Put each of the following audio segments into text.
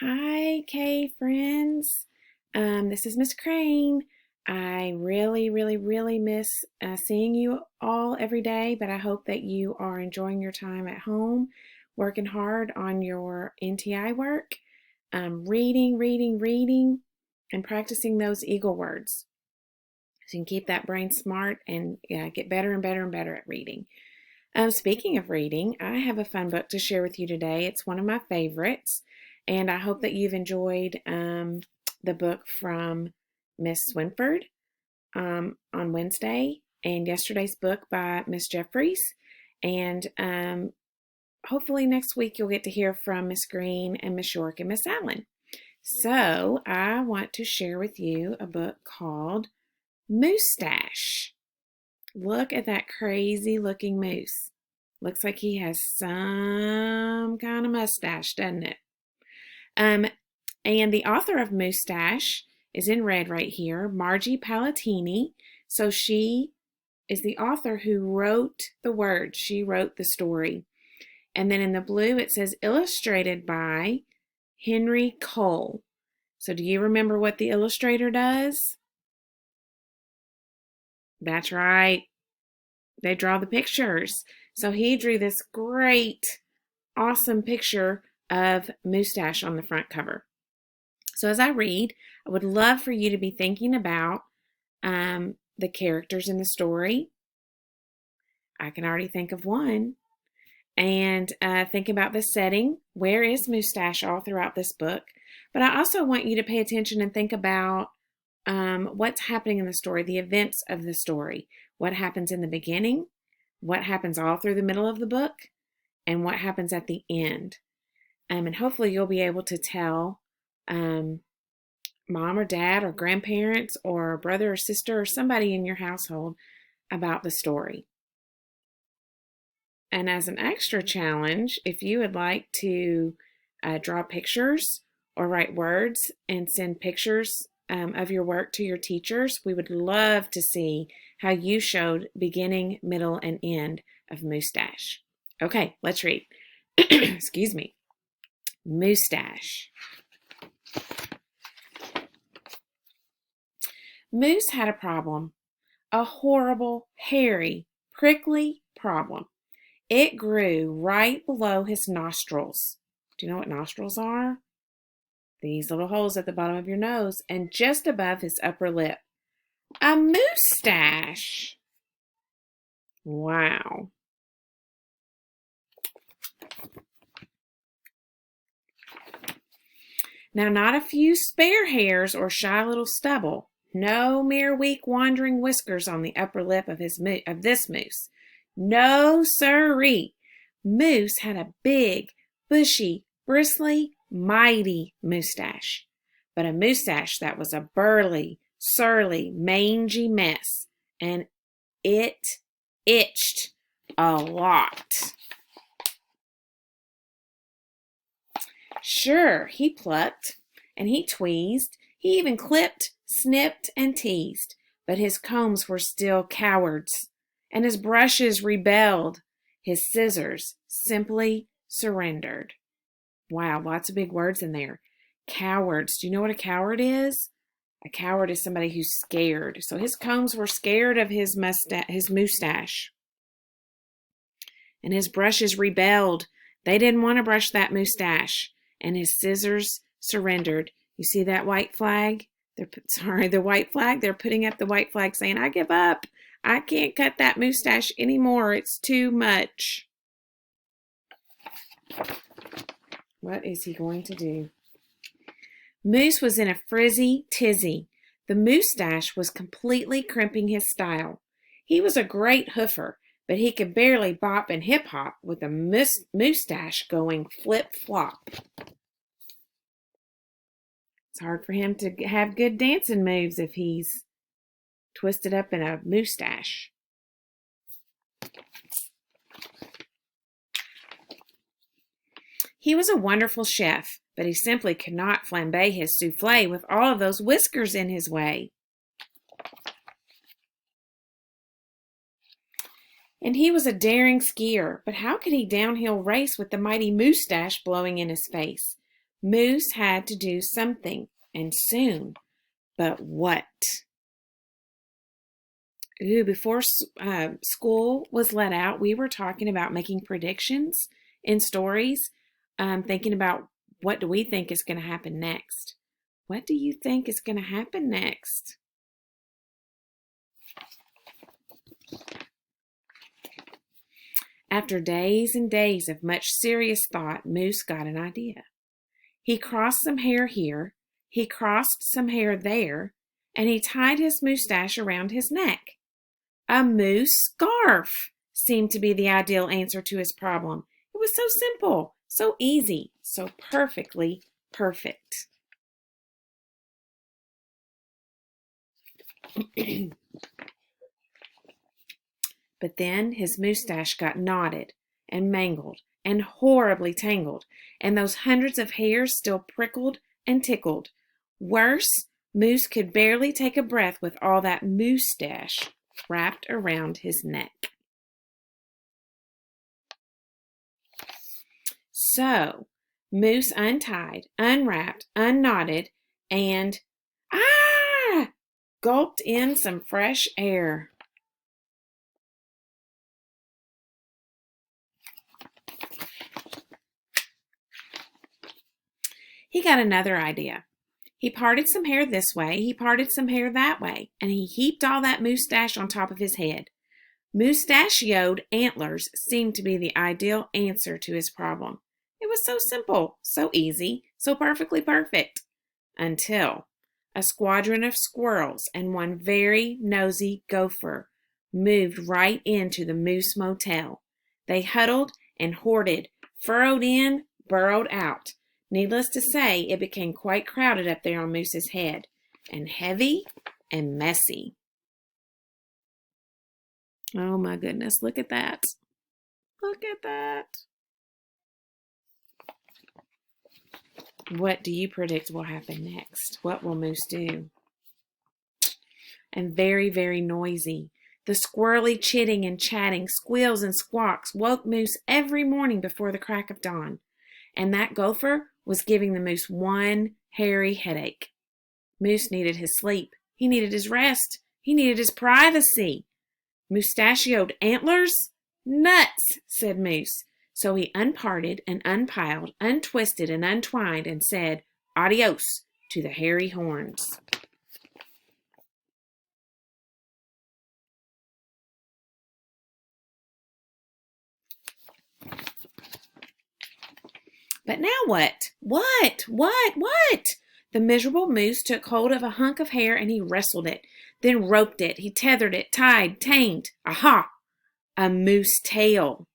Hi, Kay friends. This is Miss Crane. I really miss seeing you all every day, but I hope that you are enjoying your time at home, working hard on your NTI work, reading, and practicing those Eagle words so you can keep that brain smart and get better and better at reading. Speaking of reading, I have a fun book to share with you today. It's one of my favorites, and I hope that you've enjoyed the book from Miss Swinford on Wednesday, and yesterday's book by Miss Jeffries. And hopefully next week you'll get to hear from Miss Green and Miss York and Miss Allen. So I want to share with you a book called Moustache. Look at that crazy looking moose. Looks like he has some kind of mustache, doesn't it? And the author of Moustache is in red right here, Margie Palatini. So she is the author who wrote the words. She wrote the story. And then in the blue it says illustrated by Henry Cole. So do you remember what the illustrator does? That's right. They draw the pictures. So he drew this great, awesome picture of Moustache on the front cover. So as I read, I would love for you to be thinking about the characters in the story. I can already think of one. And think about the setting. Where is Moustache all throughout this book? But I also want you to pay attention and think about what's happening in the story, the events of the story. What happens in the beginning, what happens all through the middle of the book, and what happens at the end. And hopefully you'll be able to tell mom or dad or grandparents or brother or sister or somebody in your household about the story. And as an extra challenge, if you would like to draw pictures or write words and send pictures of your work to your teachers, we would love to see how you showed beginning, middle, and end of Moustache. Okay, let's read. Excuse me. Moustache. Moose had a problem, a horrible, hairy, prickly problem. It grew right below his nostrils. Do you know what nostrils are? These little holes at the bottom of your nose and just above his upper lip. A moustache. Wow. Now, not a few spare hairs or shy little stubble. No mere weak wandering whiskers on the upper lip of this moose. No siree. Moose had a big, bushy, bristly, mighty moustache. But a moustache that was a burly, surly, mangy mess. And it itched a lot. Sure, he plucked, and he tweezed, he even clipped, snipped, and teased, but his combs were still cowards, and his brushes rebelled. His scissors simply surrendered. Wow, lots of big words in there. Cowards. Do you know what a coward is? A coward is somebody who's scared. So his combs were scared of his moustache. And his brushes rebelled. They didn't want to brush that moustache. And his scissors surrendered. You see that white flag? The white flag. They're putting up the white flag saying, I give up. I can't cut that moustache anymore. It's too much. What is he going to do? Moose was in a frizzy tizzy. The moustache was completely crimping his style. He was a great hoofer, but he could barely bop and hip-hop with a moustache going flip-flop. It's hard for him to have good dancing moves if he's twisted up in a moustache. He was a wonderful chef, but he simply could not flambe his souffle with all of those whiskers in his way. And he was a daring skier, but how could he downhill race with the mighty moustache blowing in his face? Moose had to do something, and soon. But what? Before school was let out, we were talking about making predictions in stories, thinking about what do we think is going to happen next. What do you think is going to happen next? After days and days of much serious thought, Moose got an idea. He crossed some hair here, he crossed some hair there, and he tied his mustache around his neck. A moose scarf seemed to be the ideal answer to his problem. It was so simple, so easy, so perfectly perfect. But then his mustache got knotted and mangled and horribly tangled, and those hundreds of hairs still prickled and tickled. Worse, Moose could barely take a breath with all that mustache wrapped around his neck. So, Moose untied, unwrapped, unknotted, and gulped in some fresh air. He got another idea. He parted some hair this way, he parted some hair that way, and he heaped all that mustache on top of his head. Mustachioed antlers seemed to be the ideal answer to his problem. It was so simple, so easy, so perfectly perfect. Until a squadron of squirrels and one very nosy gopher moved right into the Moose Motel. They huddled and hoarded, furrowed in, burrowed out. Needless to say, it became quite crowded up there on Moose's head, and heavy and messy. Oh my goodness, look at that. Look at that. What do you predict will happen next? What will Moose do? And very, very noisy. The squirrely chitting and chatting, squeals and squawks woke Moose every morning before the crack of dawn. And that gopher was giving the moose one hairy headache. Moose needed his sleep. He needed his rest. He needed his privacy. Mustachioed antlers? Nuts, said Moose. So he unparted and unpiled, untwisted and untwined, and said, adios to the hairy horns. But now what? What? The miserable moose took hold of a hunk of hair and he wrestled it, then roped it. He tethered it, tied, tamed. Aha! A moose tail.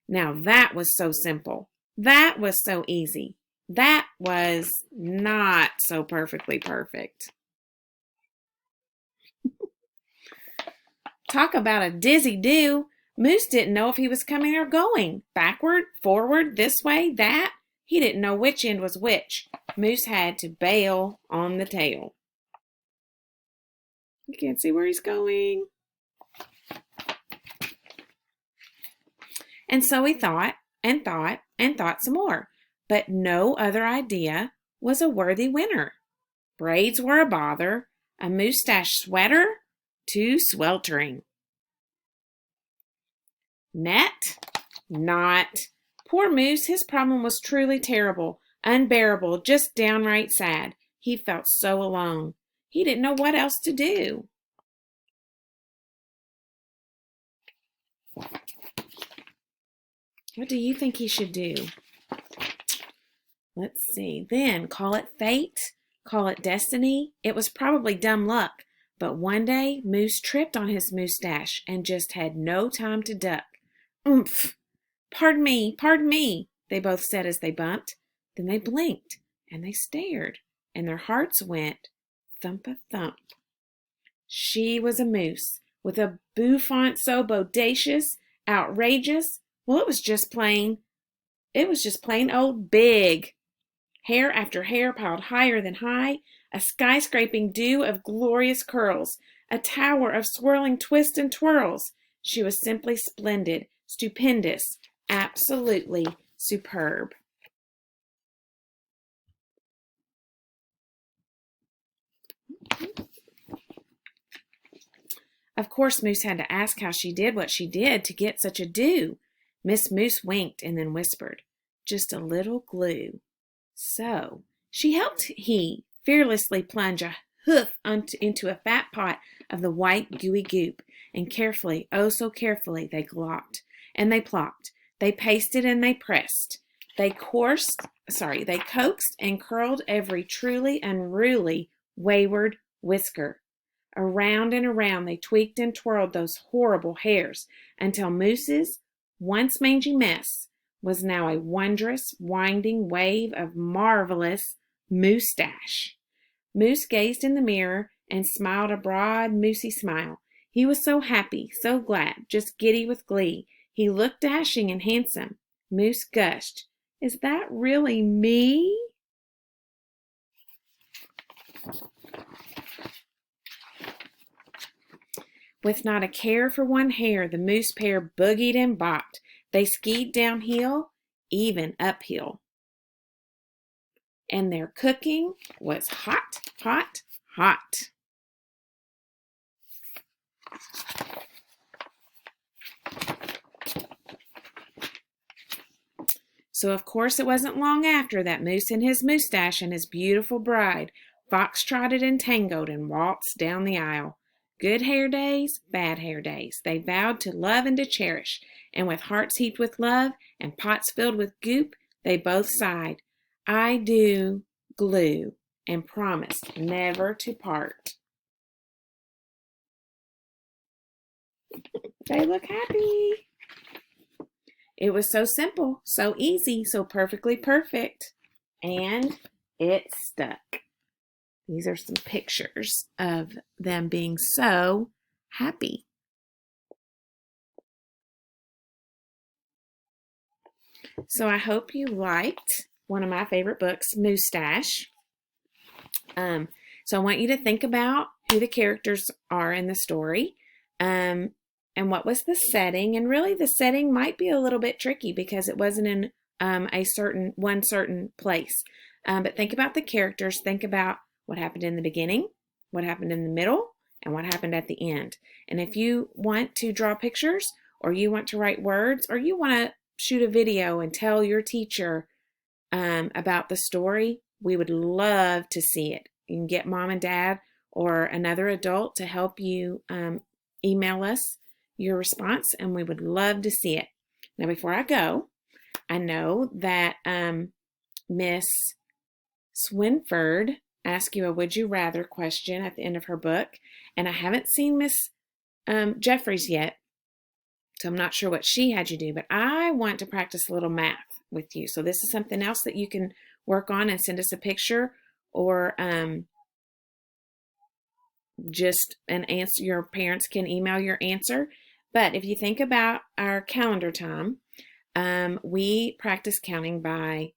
Now that was so simple. That was so easy. That was not so perfectly perfect. Talk about a dizzy do. Moose didn't know if he was coming or going. Backward, forward, this way, that. He didn't know which end was which. Moose had to bail on the tail. You can't see where he's going. And so he thought and thought and thought some more. But no other idea was a worthy winner. Braids were a bother. A mustache sweater? Too sweltering. Net? Not. Poor Moose, his problem was truly terrible, unbearable, just downright sad. He felt so alone. He didn't know what else to do. What do you think he should do? Let's see. Then call it fate, call it destiny. It was probably dumb luck. But one day, Moose tripped on his mustache and just had no time to duck. Oomph! Pardon me, they both said as they bumped. Then they blinked, and they stared, and their hearts went thump-a-thump. She was a moose, with a bouffant so bodacious, outrageous, well, it was just plain old big. Hair after hair piled higher than high, a skyscraping dew of glorious curls, a tower of swirling twists and twirls. She was simply splendid, stupendous, absolutely superb. Of course, Moose had to ask how she did what she did to get such a do. Miss Moose winked and then whispered, "Just a little glue." So she helped he fearlessly plunge a hoof into a fat pot of the white gooey goop, and carefully, oh so carefully, they glopped, and they plopped, they pasted and they pressed, they coaxed and curled every truly unruly, wayward whisker. Around and around they tweaked and twirled those horrible hairs until Moose's once mangy mess was now a wondrous, winding wave of marvelous moustache. Moose gazed in the mirror and smiled a broad, moosey smile. He was so happy, so glad, just giddy with glee. He looked dashing and handsome. Moose gushed, "Is that really me?" With not a care for one hair, the Moose pair boogied and bopped. They skied downhill, even uphill. And their cooking was hot, hot, hot. So, of course, it wasn't long after that Moose and his moustache and his beautiful bride fox-trotted and tangoed and waltzed down the aisle. Good hair days, bad hair days, they vowed to love and to cherish, and with hearts heaped with love and pots filled with goop, they both sighed, "I do," glue, and promised never to part. They look happy. It was so simple, so easy, so perfectly perfect, and it stuck. These are some pictures of them being so happy. So I hope you liked one of my favorite books, Moustache. So I want you to think about who the characters are in the story, and what was the setting. And really, the setting might be a little bit tricky because it wasn't in a certain place. But think about the characters. Think about what happened in the beginning, what happened in the middle, and what happened at the end. And if you want to draw pictures, or you want to write words, or you want to shoot a video and tell your teacher about the story, we would love to see it. You can get mom and dad or another adult to help you email us your response, and we would love to see it. Now, before I go, I know that Miss Swinford asked you a would you rather question at the end of her book, and I haven't seen Miss Jeffries yet, so I'm not sure what she had you do, but I want to practice a little math with you. So this is something else that you can work on and send us a picture, or just an answer. Your parents can email your answer. But if you think about our calendar time, we practice counting by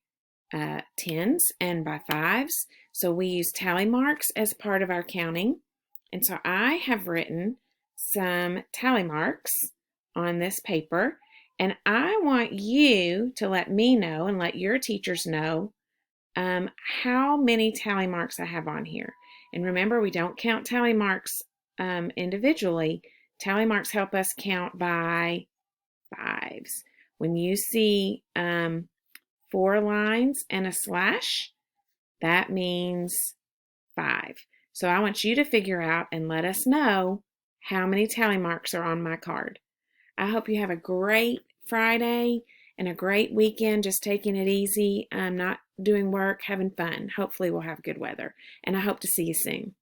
tens and by fives. So we use tally marks as part of our counting. And so I have written some tally marks on this paper, and I want you to let me know and let your teachers know how many tally marks I have on here. And remember, we don't count tally marks individually. Tally marks help us count by fives. When you see 4 lines and a slash, that means 5. So I want you to figure out and let us know how many tally marks are on my card. I hope you have a great Friday and a great weekend, just taking it easy, not doing work, having fun. Hopefully we'll have good weather, and I hope to see you soon.